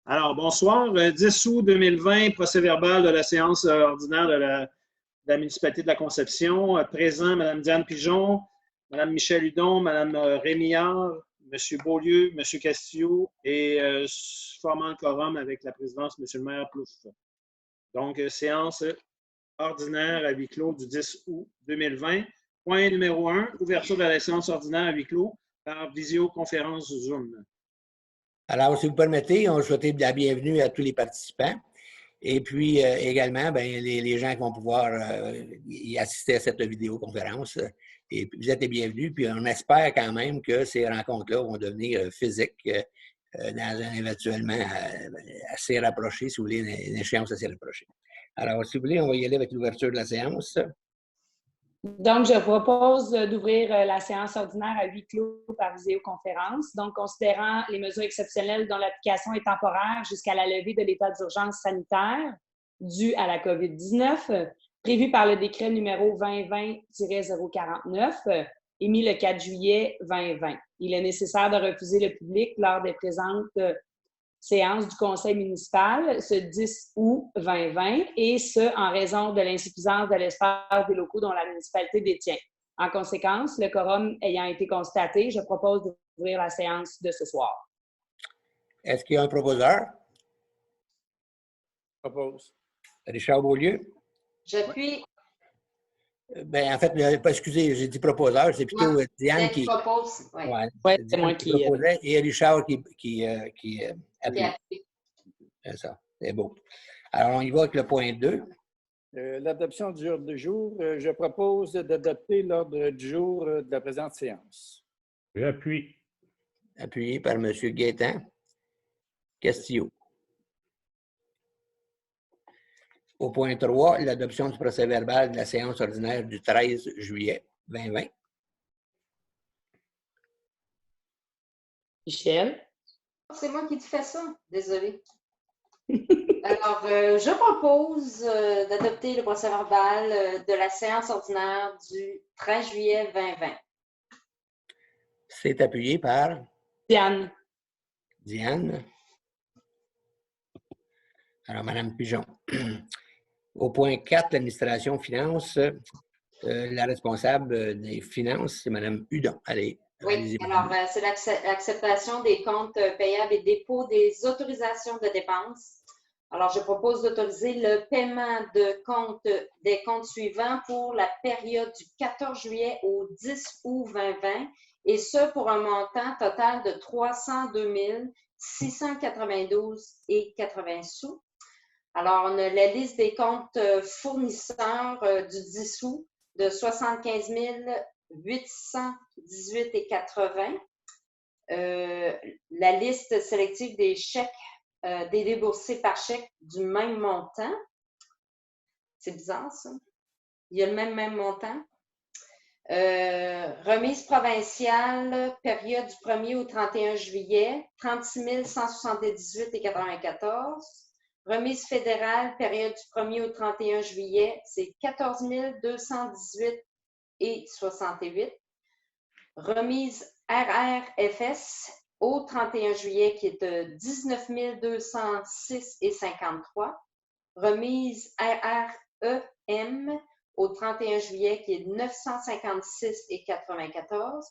Alors, bonsoir. 10 août 2020, procès-verbal de la séance ordinaire de la municipalité de la Conception. Présent, Mme Diane Pigeon, Mme Michèle Hudon, Mme Rémillard, M. Beaulieu, M. Castillo et formant le quorum avec la présidence, M. le maire Plouffe. Donc, séance ordinaire à huis clos du 10 août 2020. Point numéro 1, ouverture de la séance ordinaire à huis clos par visioconférence Zoom. Alors, si vous permettez, on souhaite la bienvenue à tous les participants. Et puis, également, les gens qui vont pouvoir y assister à cette vidéoconférence. Et puis, vous êtes les bienvenus. Puis, on espère quand même que ces rencontres-là vont devenir physiques dans un éventuellement assez rapproché, si vous voulez, une échéance assez rapprochée. Alors, si vous voulez, on va y aller avec l'ouverture de la séance. Donc, je propose d'ouvrir la séance ordinaire à huis clos par visioconférence. Donc, considérant les mesures exceptionnelles dont l'application est temporaire jusqu'à la levée de l'état d'urgence sanitaire dû à la COVID-19, prévu par le décret numéro 2020-049, émis le 4 juillet 2020. Il est nécessaire de refuser le public lors des présentes séance du conseil municipal ce 10 août 2020 et ce, en raison de l'insuffisance de l'espace des locaux dont la municipalité détient. En conséquence, le quorum ayant été constaté, je propose d'ouvrir la séance de ce soir. Est-ce qu'il y a un proposeur? Propose. Richard Beaulieu? J'appuie. En fait, excusez, j'ai dit proposeur, c'est plutôt Diane qui propose. Oui, ouais, c'est moi qui proposait et Richard qui appuie. C'est ça, c'est beau. Alors, on y va avec le point 2. L'adoption du ordre du jour. Je propose d'adopter l'ordre du jour de la présente séance. J'appuie. Appuyé par M. Gaétan. Castillo. Au point 3, l'adoption du procès-verbal de la séance ordinaire du 13 juillet 2020. Michel? C'est moi qui te fais ça. Désolée. Alors, je propose d'adopter le procès-verbal de la séance ordinaire du 13 juillet 2020. C'est appuyé par Diane. Diane. Alors, Mme Pigeon. Au point 4, l'administration finance, la responsable des finances, c'est Mme Hudon. Allez. Oui, alors c'est l'acceptation des comptes payables et dépôt des autorisations de dépenses. Alors, je propose d'autoriser le paiement des comptes suivants pour la période du 14 juillet au 10 août 2020, et ce pour un montant total de 302 692,80 sous. Alors, on a la liste des comptes fournisseurs du 10 août de 75 818,80. La liste sélective des chèques des déboursés par chèque du même montant. C'est bizarre, ça. Il y a le même montant. Remise provinciale, période du 1er au 31 juillet, 36 178,94. Remise fédérale, période du 1er au 31 juillet, c'est 14 218,68. Remise RRFS au 31 juillet qui est de 19 206,53. Remise RREM au 31 juillet qui est de 956,94.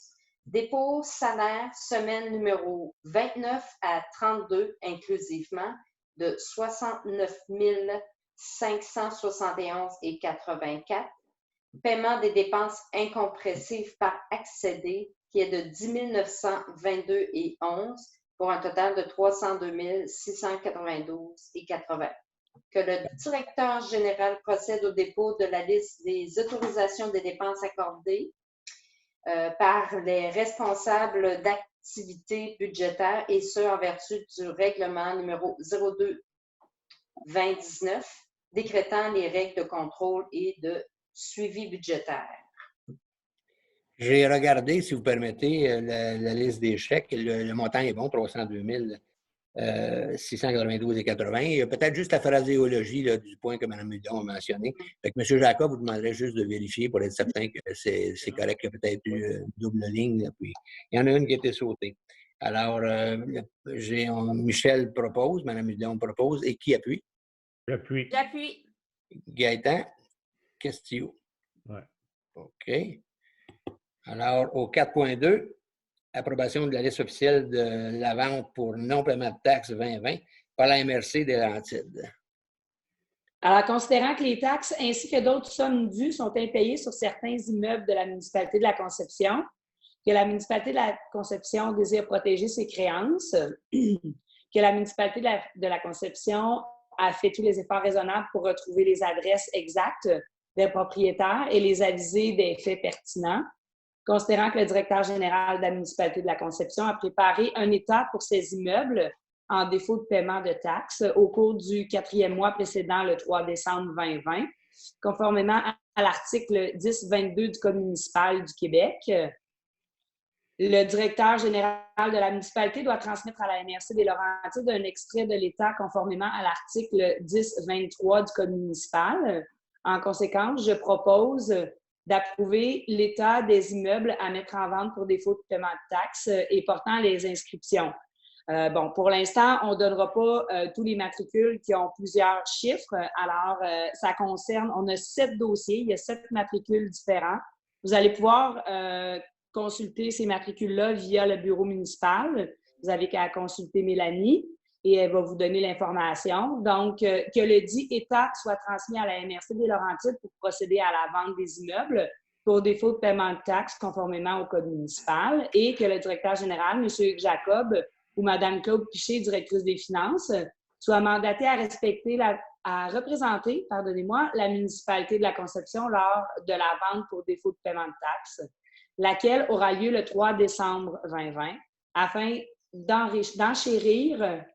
Dépôt salaire semaine numéro 29 à 32 inclusivement de 69 571,84. Paiement des dépenses incompressives par accédé qui est de 10 922,11 pour un total de 302 692,80. Que le directeur général procède au dépôt de la liste des autorisations des dépenses accordées par les responsables d'activités budgétaires et ce en vertu du règlement numéro 02-2019 décrétant les règles de contrôle et de suivi budgétaire. J'ai regardé, si vous permettez, la liste des chèques. Le montant est bon, 302 692,80. Il y a peut-être juste la phraséologie là, du point que Mme Hudon a mentionné. Fait que M. Jacob vous demanderait juste de vérifier pour être certain que c'est correct. Il y a peut-être eu une double ligne. Là, puis il y en a une qui a été sautée. Alors, Michel propose, Mme Hudon propose, et qui appuie? J'appuie. J'appuie. Gaëtan? Castillo? Ouais. OK. Alors, au 4.2, approbation de la liste officielle de la vente pour non-paiement de taxes 2020 par la MRC des Laurentides. Alors, considérant que les taxes ainsi que d'autres sommes dues sont impayées sur certains immeubles de la municipalité de la Conception, que la municipalité de la Conception désire protéger ses créances, que la municipalité de la Conception a fait tous les efforts raisonnables pour retrouver les adresses exactes des propriétaires et les aviser des faits pertinents, considérant que le directeur général de la municipalité de la Conception a préparé un état pour ces immeubles en défaut de paiement de taxes au cours du 4e mois précédant le 3 décembre 2020, conformément à l'article 1022 du Code municipal du Québec. Le directeur général de la municipalité doit transmettre à la MRC des Laurentides un extrait de l'état conformément à l'article 1023 du Code municipal. En conséquence, je propose d'approuver l'état des immeubles à mettre en vente pour défaut de paiement de taxes et portant les inscriptions. Bon, pour l'instant, on ne donnera pas tous les matricules qui ont plusieurs chiffres. Alors, ça concerne, on a 7 dossiers, il y a 7 matricules différents. Vous allez pouvoir consulter ces matricules-là via le bureau municipal. Vous avez qu'à consulter Mélanie et elle va vous donner l'information. Donc, que le dit état soit transmis à la MRC des Laurentides pour procéder à la vente des immeubles pour défaut de paiement de taxes conformément au Code municipal et que le directeur général, M. Jacob, ou Mme Claude Piché, directrice des finances, soit mandatée à représenter, la municipalité de la Conception lors de la vente pour défaut de paiement de taxes, laquelle aura lieu le 3 décembre 2020, afin d'enchérir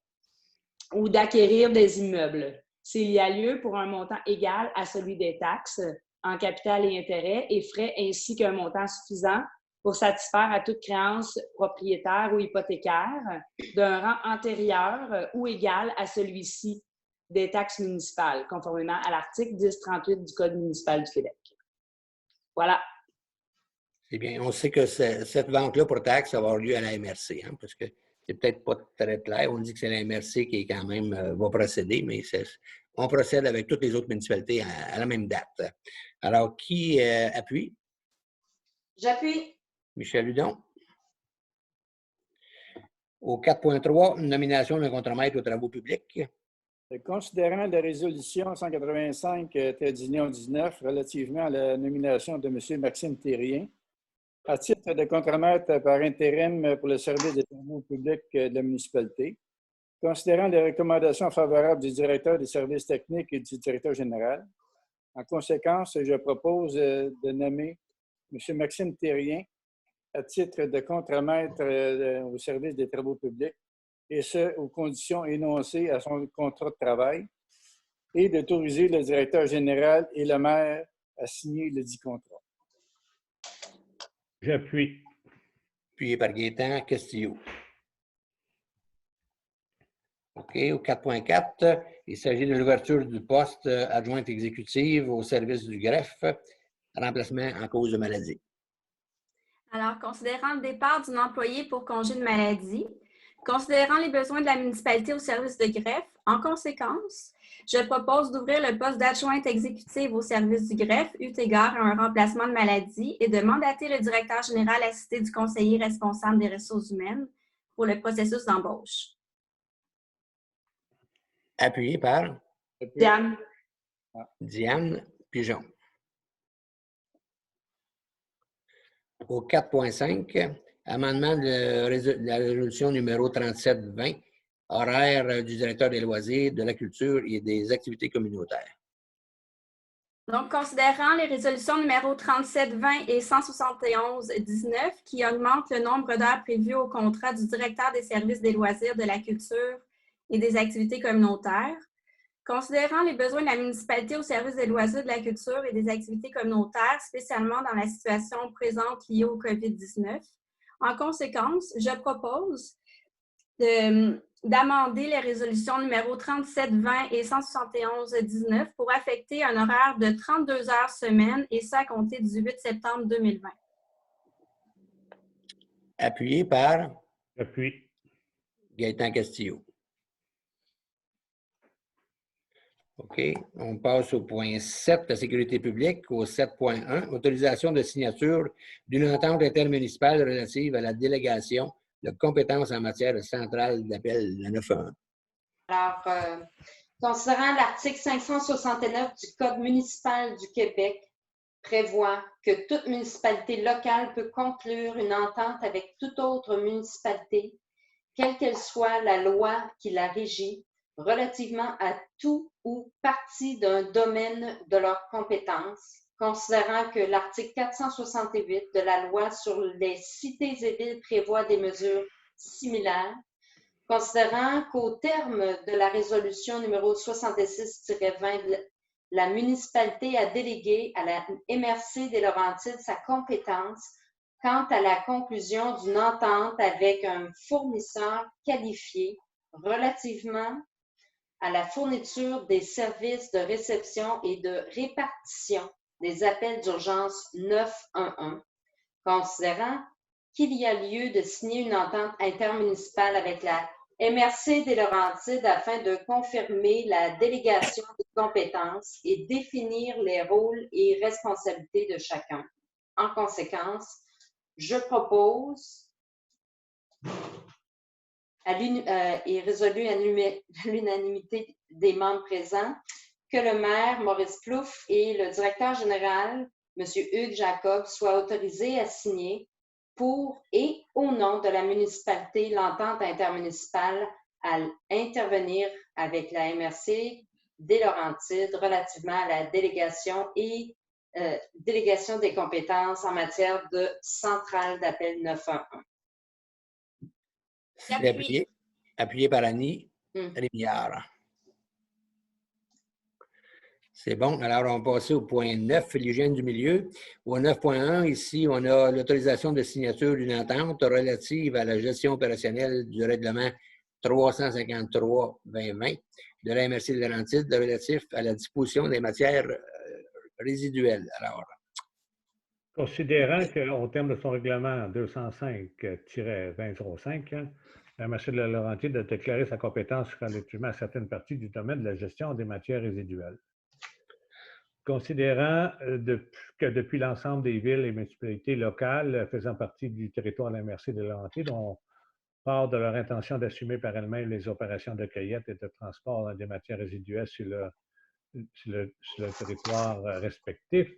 ou d'acquérir des immeubles, s'il y a lieu pour un montant égal à celui des taxes en capital et intérêts et frais, ainsi qu'un montant suffisant pour satisfaire à toute créance propriétaire ou hypothécaire d'un rang antérieur ou égal à celui-ci des taxes municipales, conformément à l'article 1038 du Code municipal du Québec. Voilà. C'est bien. On sait que cette vente-là pour taxes va avoir lieu à la MRC, hein, parce que c'est peut-être pas très clair. On dit que c'est la MRC qui quand même va procéder, mais on procède avec toutes les autres municipalités à la même date. Alors, qui appuie? J'appuie. Michel Hudon. Au 4.3, nomination d'un contremaître aux travaux publics. Considérant la résolution 185-19 relativement à la nomination de M. Maxime Thérien à titre de contremaître par intérim pour le service des travaux publics de la municipalité, considérant les recommandations favorables du directeur des services techniques et du directeur général, en conséquence, je propose de nommer M. Maxime Thérien à titre de contremaître au service des travaux publics, et ce, aux conditions énoncées à son contrat de travail, et d'autoriser le directeur général et le maire à signer le dit contrat. J'appuie. Appuyé par Gaëtan Castillo. OK. Au 4.4, il s'agit de l'ouverture du poste adjointe exécutive au service du greffe, remplacement en cause de maladie. Alors, considérant le départ d'un employé pour congé de maladie, considérant les besoins de la municipalité au service de greffe, en conséquence, je propose d'ouvrir le poste d'adjointe exécutive au service du greffe, eu égard à un remplacement de maladie, et de mandater le directeur général assisté du conseiller responsable des ressources humaines pour le processus d'embauche. Appuyé par Diane. Diane Pigeon. Au 4.5, amendement de la résolution numéro 3720, horaire du directeur des loisirs, de la culture et des activités communautaires. Donc, considérant les résolutions numéro 3720 et 17119 qui augmentent le nombre d'heures prévues au contrat du directeur des services des loisirs, de la culture et des activités communautaires, considérant les besoins de la municipalité au service des loisirs, de la culture et des activités communautaires, spécialement dans la situation présente liée au COVID-19, en conséquence, je propose d'amender les résolutions numéro 3720 et 17119 pour affecter un horaire de 32 heures semaine, et ça à compter du 8 septembre 2020. Appuyé par J'appuie. Gaëtan Castillo. OK. On passe au point 7, la sécurité publique, au 7.1, autorisation de signature d'une entente intermunicipale relative à la délégation de compétences en matière de centrale d'appel, la 911. Alors, considérant l'article 569 du Code municipal du Québec, prévoit que toute municipalité locale peut conclure une entente avec toute autre municipalité, quelle qu'elle soit la loi qui la régit, relativement à tout ou partie d'un domaine de leur compétence, considérant que l'article 468 de la loi sur les cités et villes prévoit des mesures similaires, considérant qu'au terme de la résolution numéro 66-20, la municipalité a délégué à la MRC des Laurentides sa compétence quant à la conclusion d'une entente avec un fournisseur qualifié relativement à la fourniture des services de réception et de répartition des appels d'urgence 911, considérant qu'il y a lieu de signer une entente intermunicipale avec la MRC des Laurentides afin de confirmer la délégation des compétences et définir les rôles et responsabilités de chacun. En conséquence, je propose, et résolu à l'unanimité des membres présents, que le maire Maurice Plouffe et le directeur général, M. Hugues Jacob, soient autorisés à signer pour et au nom de la municipalité l'entente intermunicipale à intervenir avec la MRC des Laurentides relativement à la délégation et délégation des compétences en matière de centrale d'appel 911. C'est appuyé par Annie Rémillard. C'est bon. Alors, on va passer au point 9, l'hygiène du milieu. Au 9.1, ici, on a l'autorisation de signature d'une entente relative à la gestion opérationnelle du règlement 353-2020 de la MRC de Laurentides relatif à la disposition des matières résiduelles. Alors, considérant qu'au terme de son règlement 205-2005, la MRC de la Laurentide a déclaré sa compétence relativement à certaines parties du domaine de la gestion des matières résiduelles. Considérant que depuis l'ensemble des villes et municipalités locales faisant partie du territoire de la MRC de Laurentides ont part de leur intention d'assumer par elles-mêmes les opérations de cueillette et de transport des matières résiduelles sur le territoire respectif,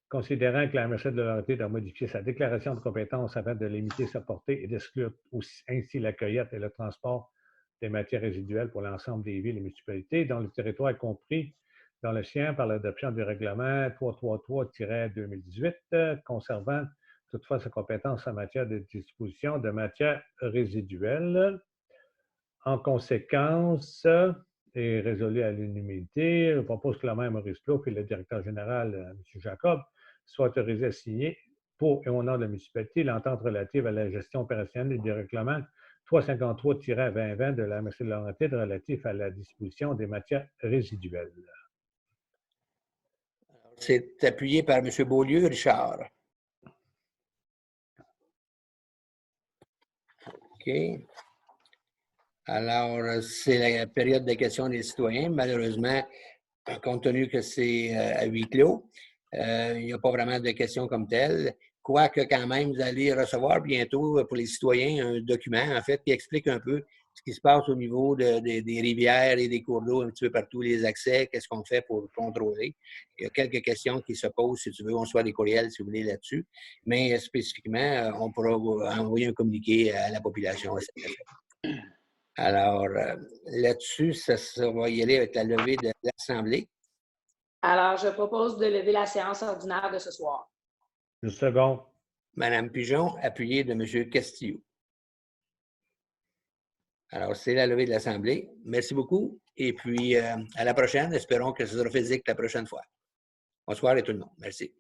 considérant que la MRC de Laurentides a modifié sa déclaration de compétence afin de limiter sa portée et d'exclure ainsi la cueillette et le transport des matières résiduelles pour l'ensemble des villes et municipalités dont le territoire est compris dans le sien par l'adoption du règlement 333-2018, conservant toutefois sa compétence en matière de disposition de matières résiduelles. En conséquence, et résolu à l'unanimité, je propose que le maire Maurice Plouffe et le directeur général, M. Jacob, soient autorisés à signer pour et au nom de la municipalité l'entente relative à la gestion opérationnelle du règlement 353-2020 de la MRC de Laurentides relatif à la disposition des matières résiduelles. c'est appuyé par M. Beaulieu, Richard. OK. Alors, c'est la période de questions des citoyens. Malheureusement, compte tenu que c'est à huis clos, il n'y a pas vraiment de questions comme telles. Quoique, quand même, vous allez recevoir bientôt pour les citoyens un document, en fait, qui explique un peu ce qui se passe au niveau des rivières et des cours d'eau, un petit peu partout, les accès, qu'est-ce qu'on fait pour contrôler. Il y a quelques questions qui se posent, si tu veux, on soit des courriels, si vous voulez, là-dessus. Mais spécifiquement, on pourra envoyer un communiqué à la population. Alors, là-dessus, ça va y aller avec la levée de l'Assemblée. Alors, je propose de lever la séance ordinaire de ce soir. Une seconde. Madame Pigeon, appuyée de M. Castillo. Alors, c'est la levée de l'Assemblée. Merci beaucoup. Et puis, à la prochaine. Espérons que ce sera physique la prochaine fois. Bonsoir et tout le monde. Merci.